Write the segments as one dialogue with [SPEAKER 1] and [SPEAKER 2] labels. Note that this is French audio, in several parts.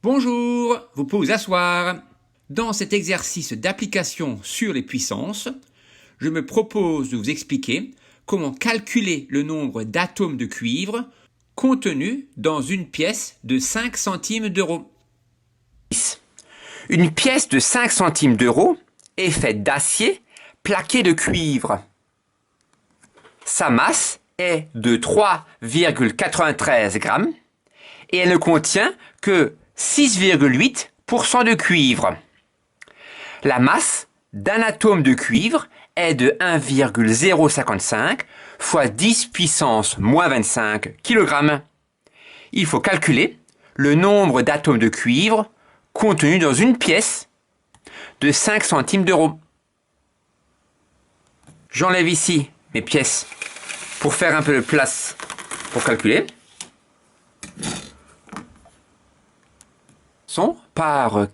[SPEAKER 1] Bonjour, vous pouvez vous asseoir. Dans cet exercice d'application sur les puissances, je me propose de vous expliquer comment calculer le nombre d'atomes de cuivre contenus dans une pièce de 5 centimes d'euros.
[SPEAKER 2] Une pièce de 5 centimes d'euros est faite d'acier plaqué de cuivre. Sa masse est de 3,93 grammes et elle ne contient que 6,8% de cuivre. La masse d'un atome de cuivre est de 1,055 fois 10 puissance moins 25 kg. Il faut calculer le nombre d'atomes de cuivre contenus dans une pièce de 5 centimes d'euros. J'enlève ici mes pièces pour faire un peu de place pour calculer. Par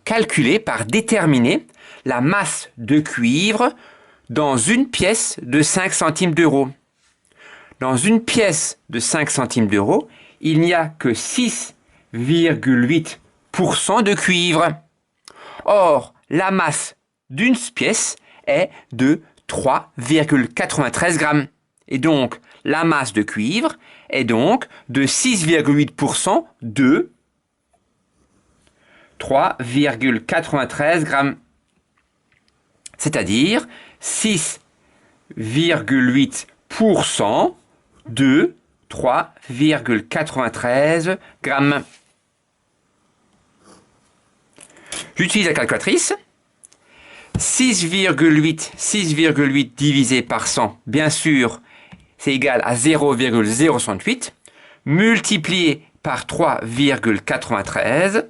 [SPEAKER 2] déterminer la masse de cuivre dans une pièce de 5 centimes d'euros. Dans une pièce de 5 centimes d'euros, il n'y a que 6,8% de cuivre. Or, la masse d'une pièce est de 3,93 grammes. Et donc, la masse de cuivre est donc de 6,8% de 3,93 grammes. C'est-à-dire 6,8% de 3,93 grammes. J'utilise la calculatrice. 6,8 divisé par 100, bien sûr, c'est égal à 0,068, multiplié par 3,93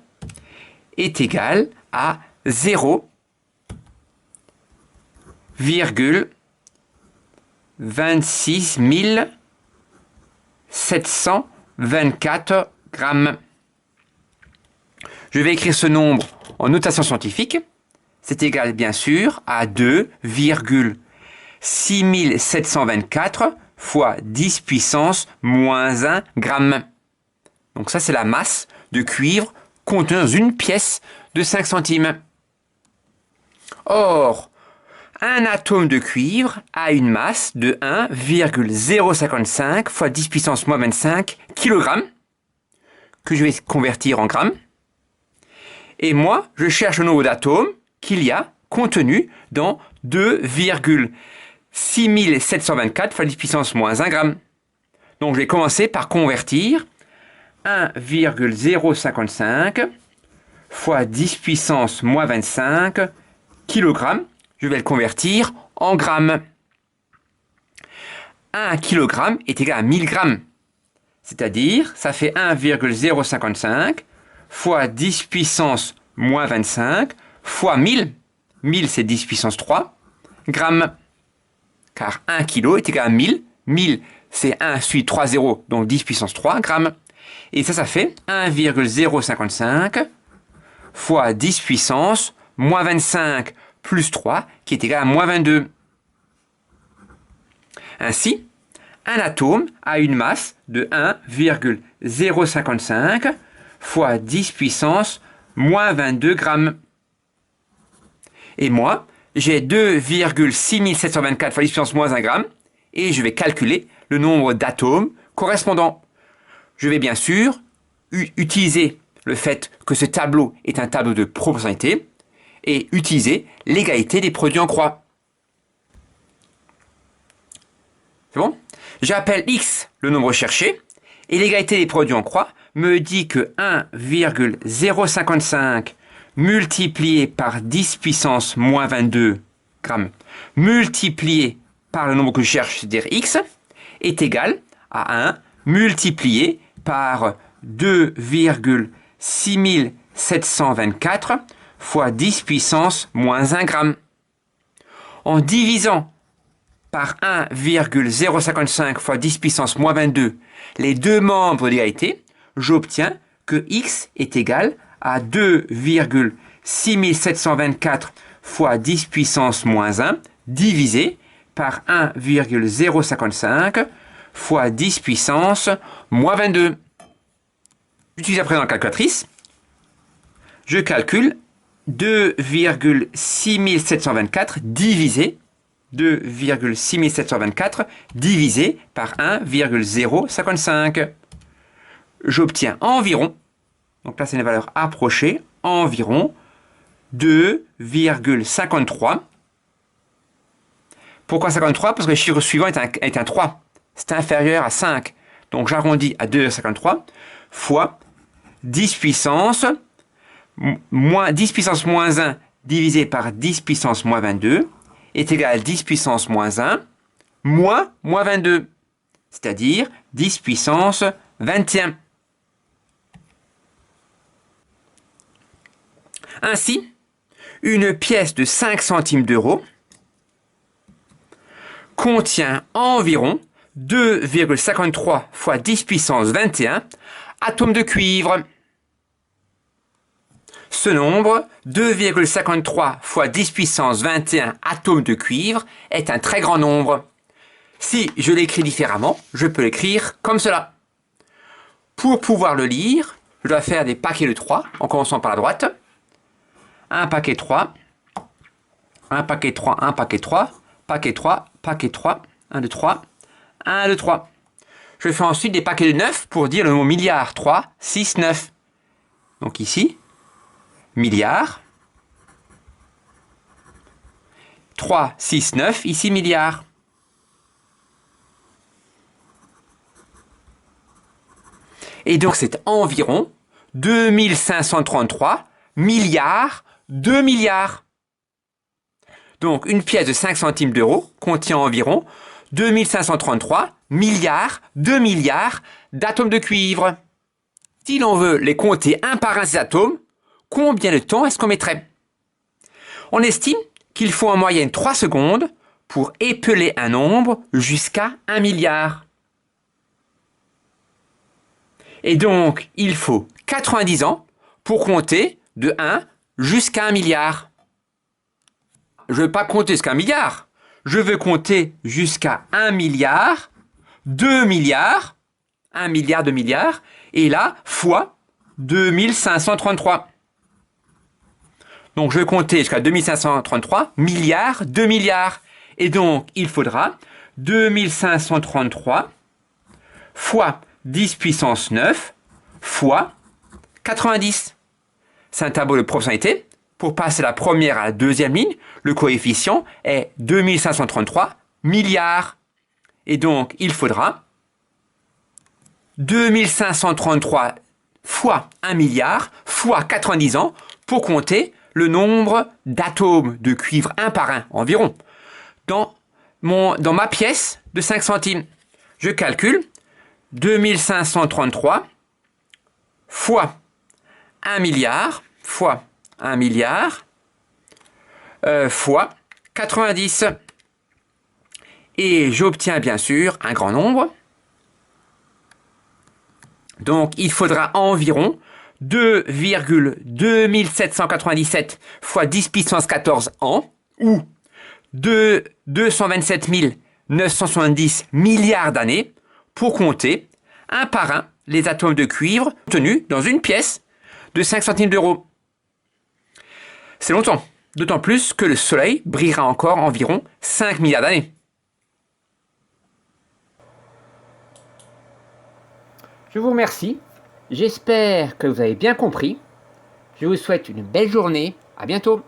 [SPEAKER 2] est égal à 0,26 724 grammes. Je vais écrire ce nombre en notation scientifique. C'est égal, bien sûr, à 2,6724 fois 10 puissance moins 1 gramme. Donc ça, c'est la masse de cuivre contenue dans une pièce de 5 centimes. Or, un atome de cuivre a une masse de 1,055 fois 10 puissance moins 25 kg, que je vais convertir en grammes. Et moi, je cherche le nombre d'atomes qu'il y a contenu dans 2,6724 fois 10 puissance moins 1 gramme. Donc je vais commencer par convertir 1,055 fois 10 puissance moins 25 kg. Je vais le convertir en grammes. 1 kg est égal à 1000 grammes. C'est-à-dire, ça fait 1,055 fois 10 puissance moins 25 fois 1000. 1000, c'est 10 puissance 3 grammes. Car 1 kg est égal à 1000. 1000, c'est 1 suite 3 zéros, donc 10 puissance 3 grammes. Et ça fait 1,055 fois 10 puissance moins 25 plus 3, qui est égal à moins 22. Ainsi, un atome a une masse de 1,055 fois 10 puissance moins 22 grammes. Et moi, j'ai 2,6724 fois 10 puissance moins 1 gramme, et je vais calculer le nombre d'atomes correspondants. Je vais bien sûr utiliser le fait que ce tableau est un tableau de proportionnalité et utiliser l'égalité des produits en croix. C'est bon? J'appelle x le nombre cherché et l'égalité des produits en croix me dit que 1,055 multiplié par 10 puissance moins 22 grammes multiplié par le nombre que je cherche, c'est-à-dire x, est égal à 1 multiplié par 2,6724 fois 10 puissance moins 1 gramme. En divisant par 1,055 fois 10 puissance moins 22 les deux membres d'égalité, j'obtiens que x est égal à 2,6724 fois 10 puissance moins 1 divisé par 1,055 fois 10 puissance moins 22. J'utilise à présent la calculatrice. Je calcule 2,6724 divisé 2,6724 divisé par 1,055. J'obtiens environ, donc là c'est une valeur approchée, environ 2,53. Pourquoi 53? Parce que le chiffre suivant est un 3. C'est inférieur à 5. Donc j'arrondis à 2,53 fois 10 puissance moins 10 puissance moins 1 divisé par 10 puissance moins 22 est égal à 10 puissance moins 1 moins 22. C'est-à-dire 10 puissance 21. Ainsi, une pièce de 5 centimes d'euros contient environ 2,53 fois 10 puissance 21 atomes de cuivre. Ce nombre, 2,53 fois 10 puissance 21 atomes de cuivre, est un très grand nombre. Si je l'écris différemment, je peux l'écrire comme cela. Pour pouvoir le lire, je dois faire des paquets de 3, en commençant par la droite. Un paquet 3, un paquet 3, un paquet 3, paquet 3, paquet 3, 1, 2, 3, 1, 2, 3. Je fais ensuite des paquets de 9 pour dire le mot milliard. 3, 6, 9. Donc ici, milliard. 3, 6, 9. Ici, milliard. Et donc, c'est environ 2533 milliards, 2 milliards. Donc, une pièce de 5 centimes d'euros contient environ 2533 milliards, 2 milliards d'atomes de cuivre. Si l'on veut les compter un par un ces atomes, combien de temps est-ce qu'on mettrait? On estime qu'il faut en moyenne 3 secondes pour épeler un nombre jusqu'à 1 milliard. Et donc, il faut 90 ans pour compter de 1 jusqu'à 1 milliard. Je ne veux pas compter jusqu'à 1 milliard. Je veux compter jusqu'à 1 milliard, 2 milliards, 1 milliard, 2 milliards, et là, fois 2533. Donc, je vais compter jusqu'à 2533 milliards, 2 milliards. Et donc, il faudra 2533 fois 10 puissance 9 fois 90. C'est un tableau de proportionnalité. Pour passer la première à la deuxième ligne, le coefficient est 2533 milliards. Et donc, il faudra 2533 fois 1 milliard fois 90 ans pour compter le nombre d'atomes de cuivre un par un environ dans ma pièce de 5 centimes. Je calcule 2533 fois 1 milliard fois 1 milliard fois 90. Et j'obtiens bien sûr un grand nombre. Donc il faudra environ 2,2797 fois 10 puissance 14 ans, ou 227 970 milliards d'années pour compter un par un les atomes de cuivre contenus dans une pièce de 5 centimes d'euros. C'est longtemps, d'autant plus que le Soleil brillera encore environ 5 milliards d'années.
[SPEAKER 1] Je vous remercie. J'espère que vous avez bien compris. Je vous souhaite une belle journée. À bientôt.